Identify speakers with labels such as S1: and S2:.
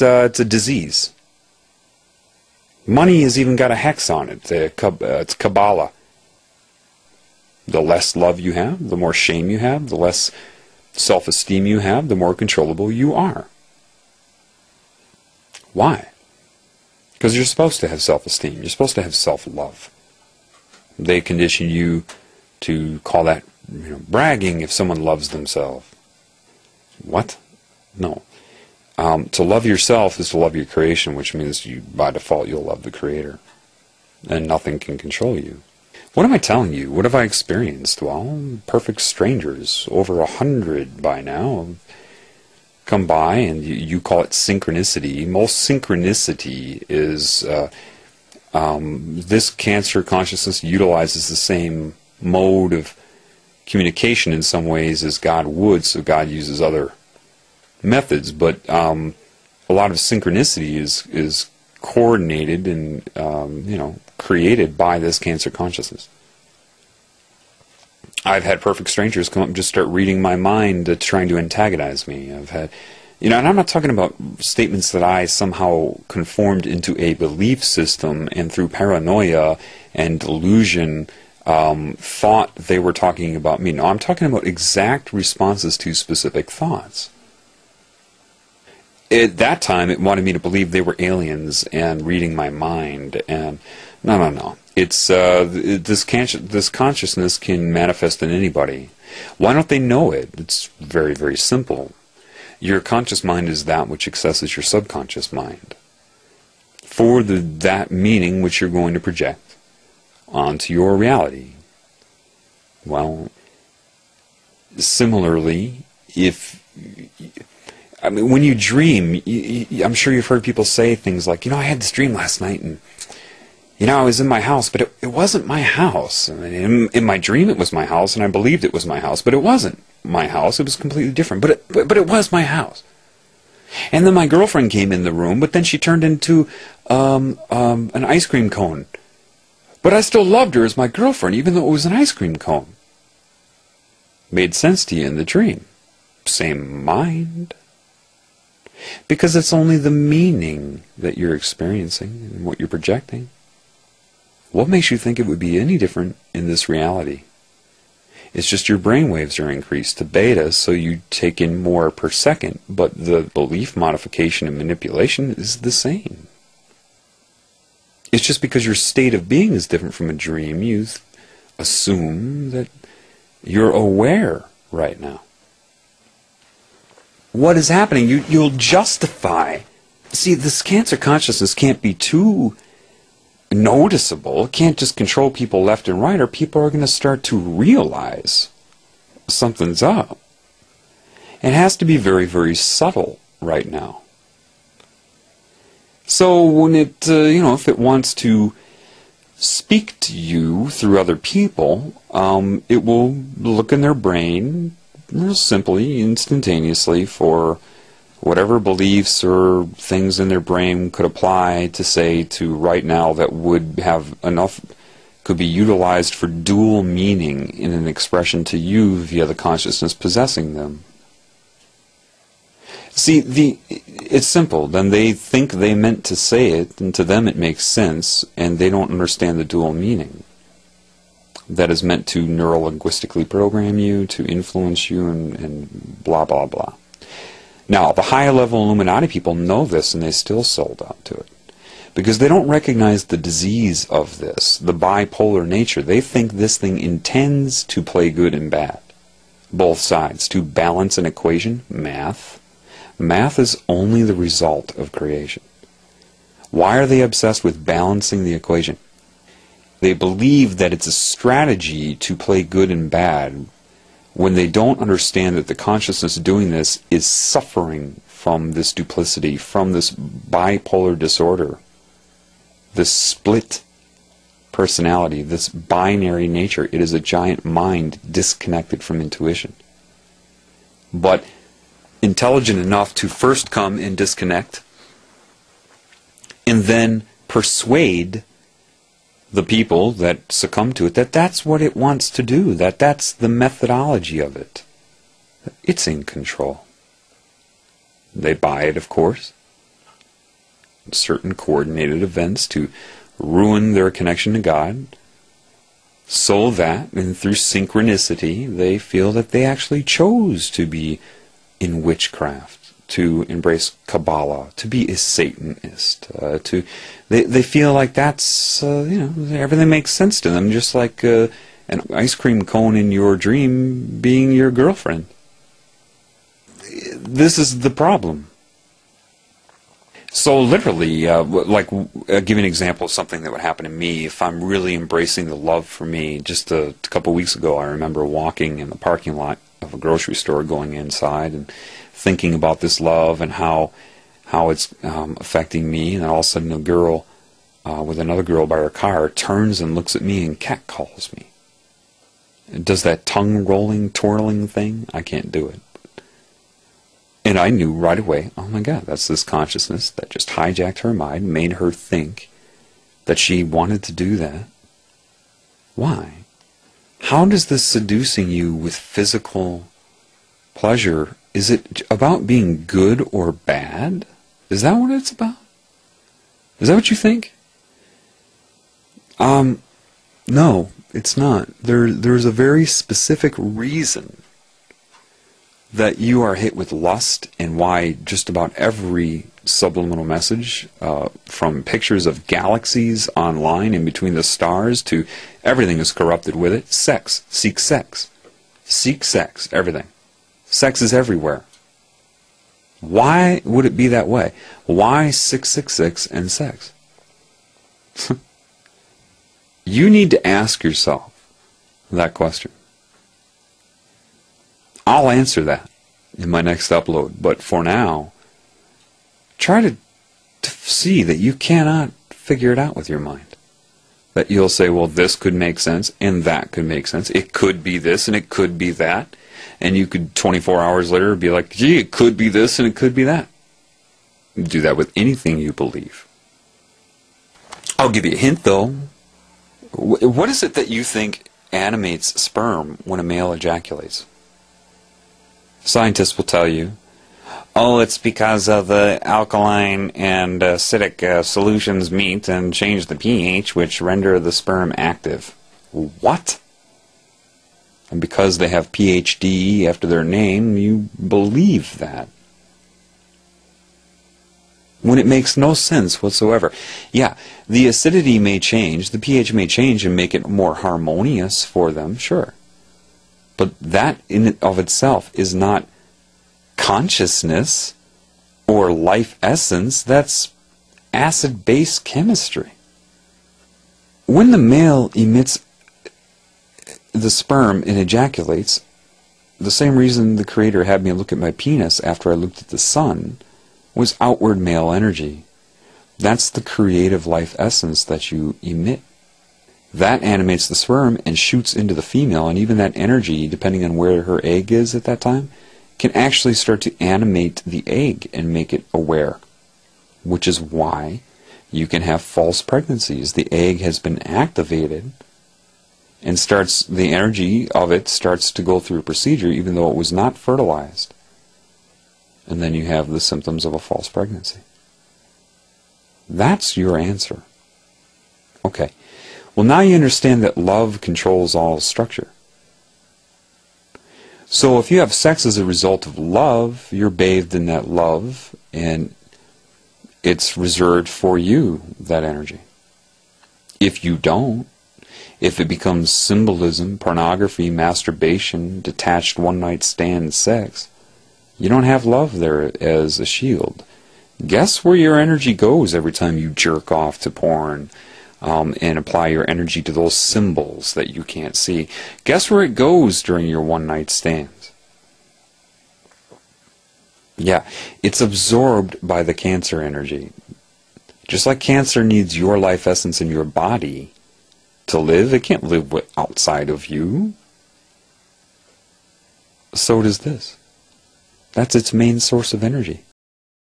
S1: it's a disease. Money has even got a hex on it. It's Kabbalah. The less love you have, the more shame you have, the less self-esteem you have, the more controllable you are. Why? Because you're supposed to have self-esteem. You're supposed to have self-love. They condition you to call that, bragging if someone loves themselves. What? No. To love yourself is to love your creation, which means by default you'll love the Creator. And nothing can control you. What am I telling you? What have I experienced? Well, perfect strangers, over 100 by now, come by, and you call it synchronicity. Most synchronicity is this cancer consciousness utilizes the same mode of communication in some ways as God would, so God uses other methods, but a lot of synchronicity is coordinated and created by this cancer consciousness. I've had perfect strangers come up and just start reading my mind, trying to antagonize me. I've had, and I'm not talking about statements that I somehow conformed into a belief system and through paranoia and delusion thought they were talking about me. No, I'm talking about exact responses to specific thoughts. At that time, it wanted me to believe they were aliens and reading my mind. And no. It's this consciousness can manifest in anybody. Why don't they know it? It's very, very simple. Your conscious mind is that which accesses your subconscious mind for that meaning which you're going to project onto your reality. Well, similarly, when you dream, I'm sure you've heard people say things like, I had this dream last night, and I was in my house, but it wasn't my house. In my dream, it was my house, and I believed it was my house, but it wasn't my house. It was completely different, but it was my house. And then my girlfriend came in the room, but then she turned into an ice cream cone. But I still loved her as my girlfriend, even though it was an ice cream cone. Made sense to you in the dream. Same mind. Because it's only the meaning that you're experiencing and what you're projecting. What makes you think it would be any different in this reality? It's just your brain waves are increased to beta, so you take in more per second, but the belief modification and manipulation is the same. It's just because your state of being is different from a dream, you assume that you're aware right now. What is happening? You'll justify. See, this cancer consciousness can't be too noticeable. It can't just control people left and right, or people are going to start to realize something's up. It has to be very, very subtle right now. So when it, if it wants to speak to you through other people, it will look in their brain real simply, instantaneously, for whatever beliefs or things in their brain could apply to say to right now that would have enough, could be utilized for dual meaning in an expression to you via the consciousness possessing them. See, it's simple. Then they think they meant to say it, and to them it makes sense, and they don't understand the dual meaning that is meant to neuro-linguistically program you, to influence you, and blah, blah, blah. Now, the higher-level Illuminati people know this, and they still sold out to it. Because they don't recognize the disease of this, the bipolar nature. They think this thing intends to play good and bad. Both sides. To balance an equation, math. Math is only the result of creation. Why are they obsessed with balancing the equation? They believe that it's a strategy to play good and bad when they don't understand that the consciousness doing this is suffering from this duplicity, from this bipolar disorder, this split personality, this binary nature. It is a giant mind disconnected from intuition. But intelligent enough to first come and disconnect, and then persuade the people that succumb to it that that's what it wants to do, that that's the methodology of it. It's in control. They buy it, of course. certain coordinated events to ruin their connection to God, so that, and through synchronicity, they feel that they actually chose to be in witchcraft, to embrace Kabbalah, to be a Satanist, they feel like that's, everything makes sense to them, just like an ice cream cone in your dream being your girlfriend. This is the problem. So literally, give you an example of something that would happen to me if I'm really embracing the love for me. Just a couple of weeks ago, I remember walking in the parking lot of a grocery store, going inside and thinking about this love and how it's affecting me. And then all of a sudden, a girl with another girl by her car turns and looks at me and catcalls me. It does that tongue-rolling, twirling thing. I can't do it. And I knew right away, oh my God, that's this consciousness that just hijacked her mind, made her think that she wanted to do that. Why? How does this seducing you with physical pleasure, is it about being good or bad? Is that what it's about? Is that what you think? No, it's not. There's a very specific reason that you are hit with lust, and why just about every subliminal message, from pictures of galaxies online in between the stars to everything is corrupted with it. Sex. Seek sex. Seek sex. Everything. Sex is everywhere. Why would it be that way? Why 666 and sex? You need to ask yourself that question. I'll answer that in my next upload, but for now, try to see that you cannot figure it out with your mind. That you'll say, well, this could make sense, and that could make sense. It could be this, and it could be that. And you could, 24 hours later, be like, gee, it could be this, and it could be that. Do that with anything you believe. I'll give you a hint, though. What is it that you think animates sperm when a male ejaculates? Scientists will tell you, oh, it's because of the alkaline and acidic solutions meet and change the pH, which render the sperm active. What? And because they have PhD after their name, you believe that. When it makes no sense whatsoever. Yeah, the acidity may change, the pH may change and make it more harmonious for them, sure. But that in and of itself is not consciousness or life essence. That's acid-base chemistry. When the male emits the sperm and ejaculates, the same reason the Creator had me look at my penis after I looked at the sun was outward male energy. That's the creative life essence that you emit. That animates the sperm and shoots into the female, and even that energy, depending on where her egg is at that time, can actually start to animate the egg and make it aware. Which is why you can have false pregnancies. The egg has been activated, and the energy of it starts to go through a procedure even though it was not fertilized. And then you have the symptoms of a false pregnancy. That's your answer. Okay. Well, now you understand that love controls all structure. So if you have sex as a result of love, you're bathed in that love, and it's reserved for you, that energy. If you don't, if it becomes symbolism, pornography, masturbation, detached one-night stand sex, you don't have love there as a shield. Guess where your energy goes every time you jerk off to porn? And apply your energy to those symbols that you can't see. Guess where it goes during your one-night stands? Yeah, it's absorbed by the Cancer energy. Just like Cancer needs your life essence in your body to live, it can't live outside of you. So does this. That's its main source of energy.